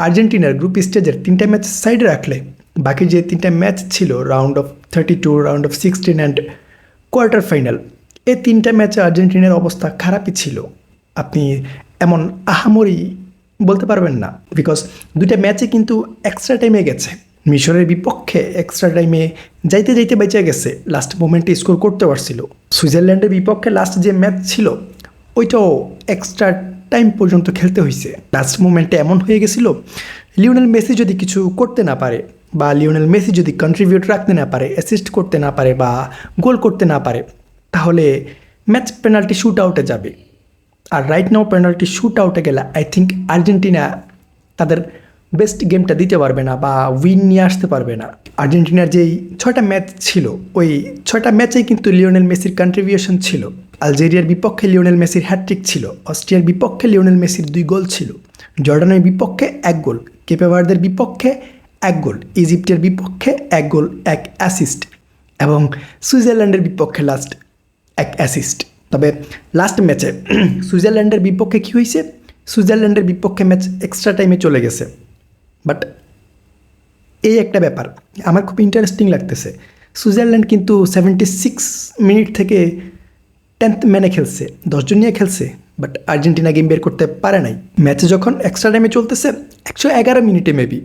আর্জেন্টিনার গ্রুপ স্টেজের 3টা ম্যাচ সাইডে রাখলে বাকি যে 3টা ম্যাচ ছিল round of 32, round of 16 and quarter final, এই 3টা ম্যাচে আর্জেন্টিনার অবস্থা খারাপই ছিল। আপনি এমন আহামরি বলতে পারবেন না, বিকজ 2টা ম্যাচে কিন্তু এক্সট্রা টাইমে গেছে। মিশরের বিপক্ষে এক্সট্রা টাইমে যাইতে যাইতে বেঁচে গেছে, লাস্ট মোমেন্টে স্কোর করতে পারছিল। সুইজারল্যান্ডের বিপক্ষে লাস্ট যে ম্যাচ ছিল ওইটাও এক্সট্রা টাইম পর্যন্ত খেলতে হয়েছে। লাস্ট মোমেন্টে এমন হয়ে গেছিল, লিওনেল মেসি যদি কিছু করতে না পারে বা লিওনেল মেসি যদি কন্ট্রিবিউট রাখতে না পারে, অ্যাসিস্ট করতে না পারে বা গোল করতে না পারে, তাহলে ম্যাচ পেনাল্টি শ্যুট আউটে যাবে। আর রাইট নাও পেনাল্টি শ্যুট আউটে গেলে আই থিঙ্ক আর্জেন্টিনা তাদের বেস্ট গেমটা দিতে পারবে না বা উইন নিয়ে আসতে পারবে না। আর্জেন্টিনার যেই 6টা ম্যাচ ছিল ওই 6টা ম্যাচেই কিন্তু লিওনেল মেসির কন্ট্রিবিউশন ছিল। আলজেরিয়ার বিপক্ষে লিওনেল মেসির হ্যাটট্রিক ছিল, অস্ট্রিয়ার বিপক্ষে লিওনেল মেসির 2 গোল ছিল, জর্ডানের বিপক্ষে 1 গোল, কেপে ভার্দের বিপক্ষে 1 গোল, ইজিপ্টের বিপক্ষে 1 গোল 1 অ্যাসিস্ট এবং সুইজারল্যান্ডের বিপক্ষে লাস্ট 1 অ্যাসিস্ট। তবে লাস্ট ম্যাচে সুইজারল্যান্ডের বিপক্ষে কী হয়েছে, সুইজারল্যান্ডের বিপক্ষে ম্যাচ এক্সট্রা টাইমে চলে গেছে। বাট এই একটা ব্যাপার আমার খুব ইন্টারেস্টিং লাগতেছে, সুইজারল্যান্ড কিন্তু 76 মিনিট থেকে 10th ম্যানে খেলছে, 10 জন নিয়ে খেলছে, বাট আর্জেন্টিনা গেম বের করতে পারে নাই। ম্যাচে যখন এক্সট্রা টাইমে চলতেছে 111 মিনিটে মেবি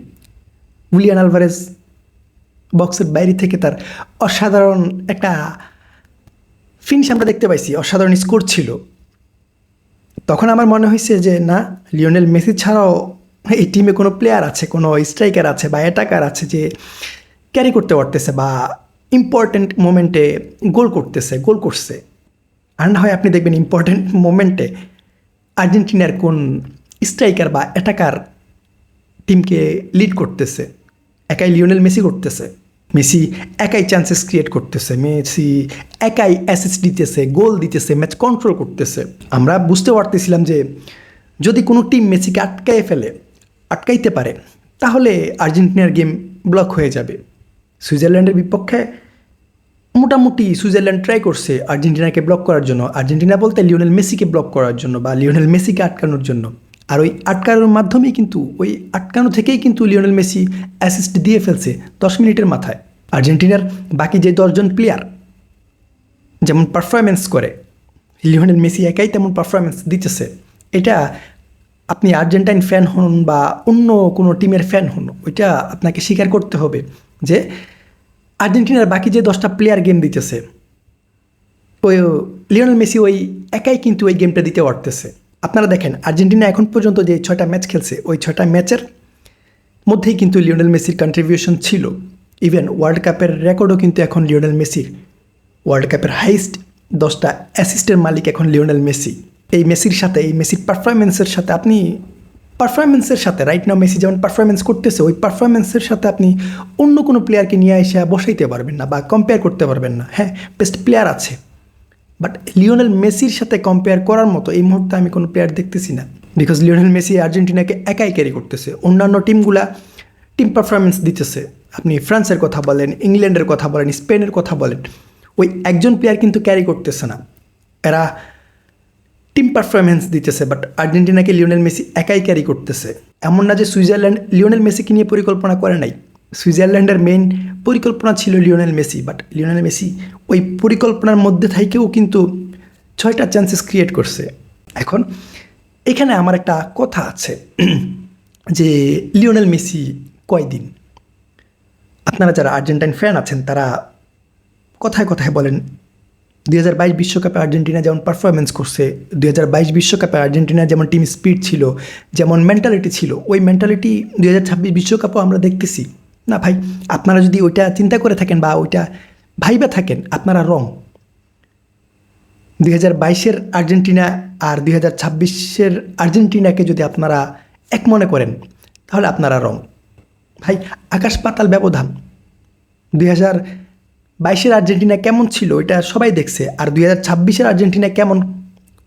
উলিয়ান আলভারেজ বক্সের বাইরে থেকে তার অসাধারণ একটা ফিনিশ আমরা দেখতে পাইছি, অসাধারণ স্কোর ছিল। তখন আমার মনে হয়েছে যে না, লিওনেল মেসি ছাড়াও এই টিমে কোনো প্লেয়ার আছে, কোনো স্ট্রাইকার আছে বা অ্যাটাকার আছে যে ক্যারি করতে পারতেছে বা ইম্পর্ট্যান্ট মোমেন্টে গোল করছে। আর না হয় আপনি দেখবেন ইম্পর্ট্যান্ট মোমেন্টে আর্জেন্টিনার কোন স্ট্রাইকার বা অ্যাটাকার টিমকে লিড করতেছে, একাই লিওনেল মেসি করতেছে। মেসি একাই চান্সেস ক্রিয়েট করতেছে, মেসি একাই অ্যাসিস্ট দিতেছে, গোল দিতেছে, ম্যাচ কন্ট্রোল করতেছে। আমরা বুঝতে পারতেছিলাম যে যদি কোনো টিম মেসিকে আটকাইতে পারে তাহলে আর্জেন্টিনার গেম ব্লক হয়ে যাবে। সুইজারল্যান্ডের বিপক্ষে মোটামুটি সুইজারল্যান্ড ট্রাই করছে আর্জেন্টিনাকে ব্লক করার জন্য, আর্জেন্টিনা বলতে লিওনেল মেসিকে ব্লক করার জন্য বা লিওনেল মেসিকে আটকানোর জন্য। আর ওই আটকানোর মাধ্যমেই কিন্তু ওই আটকানো থেকেই কিন্তু লিওনেল মেসি অ্যাসিস্ট দিয়ে ফেলছে 10 মিনিটের মাথায়। আর্জেন্টিনার বাকি যে 10 জন প্লেয়ার যেমন পারফরমেন্স করে, লিওনেল মেসি একাই তেমন পারফরমেন্স দিতেছে। এটা আপনি আর্জেন্টাইন ফ্যান হন বা অন্য কোনো টিমের ফ্যান হন, ওইটা আপনাকে স্বীকার করতে হবে যে আর্জেন্টিনার বাকি যে 10টা প্লেয়ার গেম দিতেছে, ওই লিওনেল মেসি ওই একাই কিন্তু ওই গেমটা দিতে পারতেছে। আপনারা দেখেন আর্জেন্টিনা এখন পর্যন্ত যে 6টা ম্যাচ খেলছে ওই 6টা ম্যাচের মধ্যেই কিন্তু লিওনেল মেসির কন্ট্রিবিউশন ছিল। ইভেন ওয়ার্ল্ড কাপের রেকর্ডও কিন্তু এখন লিওনেল মেসির, ওয়ার্ল্ড কাপের হাইস্ট 10টা অ্যাসিস্টের মালিক এখন লিওনেল মেসি। এই মেসির সাথে, এই মেসির পারফরমেন্সের সাথে রাইট নাও মেসি যেমন পারফরমেন্স করতেছে, ওই পারফরমেন্সের সাথে আপনি অন্য কোনো প্লেয়ারকে নিয়ে এসে বসাইতে পারবেন না বা কম্পেয়ার করতে পারবেন না। হ্যাঁ, বেস্ট প্লেয়ার আছে, বাট লিওনেল মেসির সাথে কম্পেয়ার করার মতো এই মুহূর্তে আমি কোনো প্লেয়ার দেখতেছি না। বিকজ লিওনেল মেসি আর্জেন্টিনাকে একাই ক্যারি করতেছে, অন্যান্য টিমগুলা টিম পারফরমেন্স দিতেছে। আপনি ফ্রান্সের কথা বলেন, ইংল্যান্ডের কথা বলেন, স্পেনের কথা বলেন, ওই একজন প্লেয়ার কিন্তু ক্যারি করতেছে না, এরা টিম পারফরমেন্স দিতেছে। বাট আর্জেন্টিনাকে লিওনেল মেসি একাই ক্যারি করতেছে। এমন না যে সুইজারল্যান্ড লিওনেল মেসিকে নিয়ে পরিকল্পনা করে নাই, সুইজারল্যান্ডের মেইন পরিকল্পনা ছিল Lionel Messi, but Lionel Messi ওই পরিকল্পনার মধ্যে থেকেও কিন্তু 6টা চান্সেস ক্রিয়েট করছে। এখন এখানে আমার একটা কথা আছে যে লিওনেল মেসি কয়দিন, আপনারা যারা আর্জেন্টাইন ফ্যান আছেন তারা কথায় কথায় বলেন 2022 বিশ্বকাপে আর্জেন্টিনা যেমন পারফরমেন্স করছে, 2022 বিশ্বকাপে আর্জেন্টিনা যেমন টিম স্পিড ছিল, যেমন মেন্টালিটি ছিল, ওই মেন্টালিটি 2026 বিশ্বকাপেও আমরা দেখতেছি না। ভাই, আপনারা যদি ওইটা চিন্তা করে থাকেন বা ওইটা ভাইবা থাকেন, আপনারা রং। 2022-এর আর্জেন্টিনা আর 2026-এর আর্জেন্টিনাকে যদি আপনারা এক মনে করেন তাহলে আপনারা রং। ভাই, আকাশ পাতাল ব্যবধান। 2022-এর আর্জেন্টিনা কেমন ছিল ওইটা সবাই দেখছে, আর 2026-এর আর্জেন্টিনা কেমন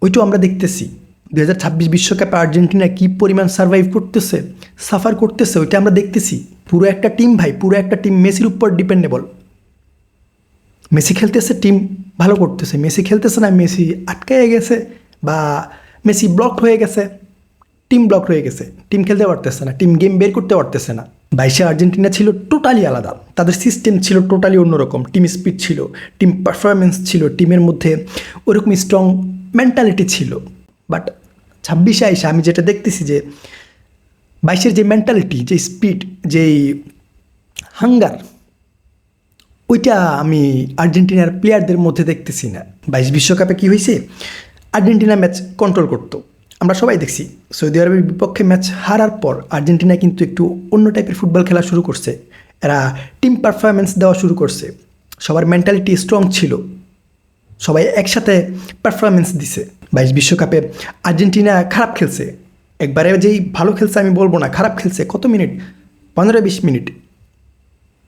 ওইটাও আমরা দেখতেছি। 2026 বিশ্বকাপে আর্জেন্টিনা কী পরিমাণ সার্ভাইভ করতেছে, সাফার করতেছে, ওইটা আমরা দেখতেছি। পুরো একটা টিম ভাই, পুরো একটা টিম মেসির উপর ডিপেন্ডেবল। মেসি খেলতেছে, টিম ভালো করতেছে। মেসি খেলতেছে না, মেসি আটকায়ে গেছে বা মেসি ব্লক হয়ে গেছে, টিম টিম ব্লক রয়ে গেছে, টিম খেলতে পারতেছে না, টিম গেম বের করতে পারতেছে না। 22-এ আর্জেন্টিনা ছিল টোটালি আলাদা, তাদের সিস্টেম ছিল টোটালি অন্যরকম, টিম স্পিড ছিল, টিম পারফরমেন্স ছিল, টিমের মধ্যে ওরকম স্ট্রং মেন্টালিটি ছিল। বাট 26-এ এসে আমি যেটা দেখতেছি যে 22-এর যে মেন্টালিটি, যে স্পিড, যেই হাঙ্গার, ওইটা আমি আর্জেন্টিনার প্লেয়ারদের মধ্যে দেখতেছি না। 22 বিশ্বকাপে কী হয়েছে, আর্জেন্টিনা ম্যাচ কন্ট্রোল করতো, আমরা সবাই দেখছি। সৌদি আরবের বিপক্ষে ম্যাচ হারার পর আর্জেন্টিনা কিন্তু একটু অন্য টাইপের ফুটবল খেলা শুরু করছে, এরা টিম পারফরমেন্স দেওয়া শুরু করছে, সবার মেন্টালিটি স্ট্রং ছিল, সবাই একসাথে পারফরমেন্স দিছে। 22 বিশ্বকাপে আর্জেন্টিনা খারাপ খেলছে, একবারে যেই ভালো খেলছে আমি বলবো না, খারাপ খেলছে কত মিনিট, 15-20 মিনিট।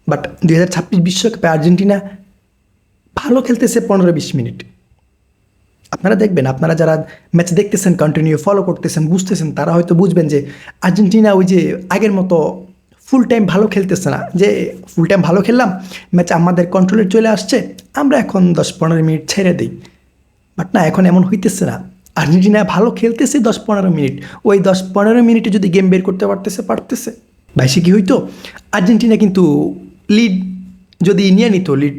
বাট 2026 বিশ্বকাপে আর্জেন্টিনা ভালো খেলতেছে 15-20 মিনিট। আপনারা দেখবেন, আপনারা যারা ম্যাচ দেখতেছেন, কন্টিনিউ ফলো করতেছেন, বুঝতেছেন, তারা হয়তো বুঝবেন যে আর্জেন্টিনা ওই যে আগের মতো ফুল টাইম ভালো খেলতেছে না, যে ফুল টাইম ভালো খেললাম, ম্যাচ আমাদের কন্ট্রোলে চলে আসছে, আমরা এখন 10-15 মিনিট ছেড়ে দিই। বাট না, এখন এমন হইতেছে না, আর্জেন্টিনা ভালো খেলতেছে 10-15 মিনিট, ওই 10-15 মিনিটে যদি গেম বের করতে পারতেছে। 22-এ কী হইতো, আর্জেন্টিনা কিন্তু লিড যদি নিয়ে নিত, লিড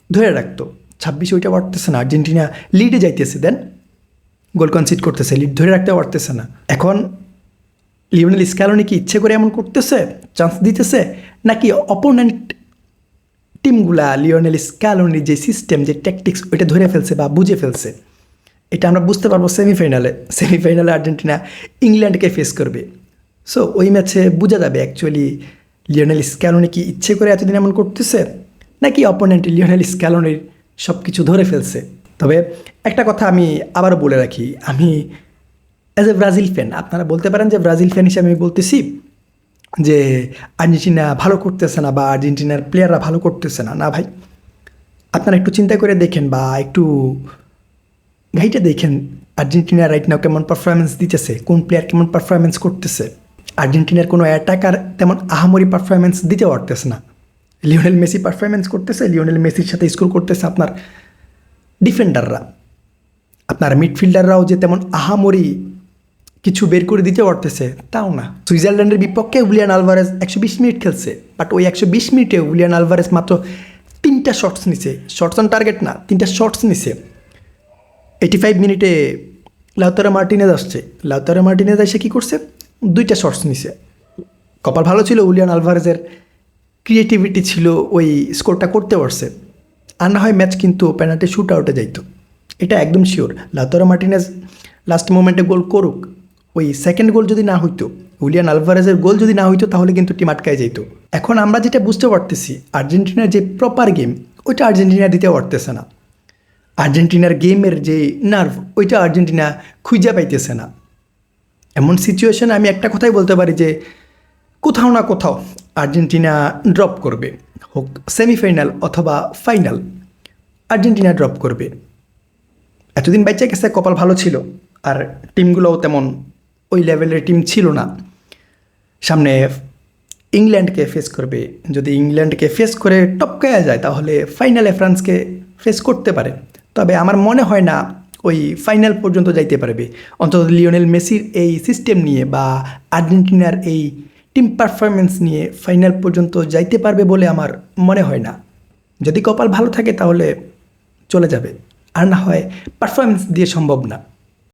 ধরে রাখতো। 26-এ ওইটা পারতেছে না, আর্জেন্টিনা লিডে যাইতেছে, দেন গোল কনসিড করতেছে, লিড ধরে রাখতে পারতেছে না। এখন লিওনেল স্ক্যালোনি কি ইচ্ছে করে এমন করতেছে, চান্স দিতেছে, নাকি অপোনেন্ট টিমগুলা লিওনেল স্ক্যালোনির যে সিস্টেম, যে ট্যাকটিক্স, ওইটা ধরে ফেলছে বা বুঝে ফেলছে? এটা আমরা বুঝতে পারবো সেমিফাইনালে আর্জেন্টিনা ইংল্যান্ডকে ফেস করবে। সো ওই ম্যাচে বোঝা যাবে অ্যাকচুয়ালি লিওনেল স্ক্যালোনি কি ইচ্ছে করে এতদিন এমন করতেছে, নাকি অপোনেন্ট লিওনেল স্ক্যালোনির সব কিছু ধরে ফেলছে। তবে একটা কথা আমি আবারও বলে রাখি, আমি অ্যাজ এ ব্রাজিল ফ্যান, আপনারা বলতে পারেন যে ব্রাজিল ফ্যান হিসেবে আমি বলতেছি যে আর্জেন্টিনা ভালো করতেছে না বা আর্জেন্টিনার প্লেয়াররা ভালো করতেছে না। না ভাই, আপনারা একটু চিন্তা করে দেখেন বা একটু ঘাইটা দেখেন, আর্জেন্টিনা রাইট নাও কেমন পারফরমেন্স দিতেছে, কোন প্লেয়ার কেমন পারফরমেন্স করতেছে। আর্জেন্টিনার কোনো অ্যাটাকার তেমন আহামরি পারফরমেন্স দিতে পারতেছে না। লিওনেল মেসি পারফরমেন্স করতেছে, লিওনেল মেসির সাথে স্কোর করতেছে আপনার ডিফেন্ডাররা, আপনার মিডফিল্ডাররাও যে তেমন আহামরি কিছু বের করে দিতে পারতেছে তাও না। সুইজারল্যান্ডের বিপক্ষে উলিয়ান আলভারেজ 120 মিনিট খেলছে, বাট ওই 120 মিনিটে উলিয়ান আলভারেজ মাত্র 3টা শটস নিছে, শটস অন টার্গেট না, 3টা শটস নিছে। 85 মিনিটে লাউতারো মার্টিনেজ আসছে, লাউতারো মার্টিনেজ এসে কী করছে, 2টা শটস নিছে। কপাল ভালো ছিল, উলিয়ান আলভারেজের ক্রিয়েটিভিটি ছিল, ওই স্কোরটা করতে পারছে, আর না হয় ম্যাচ কিন্তু পেনাল্টি শুট আউটে যাইতো, এটা একদম শিওর। লাউতারো মার্টিনেজ লাস্ট মোমেন্টে গোল করুক, ওই সেকেন্ড গোল যদি না হইতো, উলিয়ান আলভারেজের গোল যদি না হইতো, তাহলে কিন্তু টিম আটকায় যাইতো। এখন আমরা যেটা বুঝতে পারতেছি, আর্জেন্টিনার যে প্রপার গেম, ওইটা আর্জেন্টিনা দিতে পারতেছে না। আর্জেন্টিনার গেমের যে নার্ভ, ওইটা আর্জেন্টিনা খুঁজে পাইতেছে না। এমন সিচুয়েশনে আমি একটা কথাই বলতে পারি যে কোথাও না কোথাও আর্জেন্টিনা ড্রপ করবে, হোক সেমিফাইনাল অথবা ফাইনাল, আর্জেন্টিনা ড্রপ করবে। এতদিন বাইচা গেছে, কপাল ভালো ছিল, আর টিমগুলোও তেমন ওই লেভেলের টিম ছিল না। সামনে ইংল্যান্ডকে ফেস করবে, যদি ইংল্যান্ডকে ফেস করে টপকায়া যায়, তাহলে ফাইনালে ফ্রান্সকে ফেস করতে পারে। তবে আমার মনে হয় না ওই ফাইনাল পর্যন্ত যাইতে পারবে, অন্তত লিওনেল মেসির এই সিস্টেম নিয়ে বা আর্জেন্টিনার এই টিম পারফরমেন্স নিয়ে ফাইনাল পর্যন্ত যাইতে পারবে বলে আমার মনে হয় না। যদি কপাল ভালো থাকে তাহলে চলে যাবে, আর না হয় পারফরমেন্স দিয়ে সম্ভব না।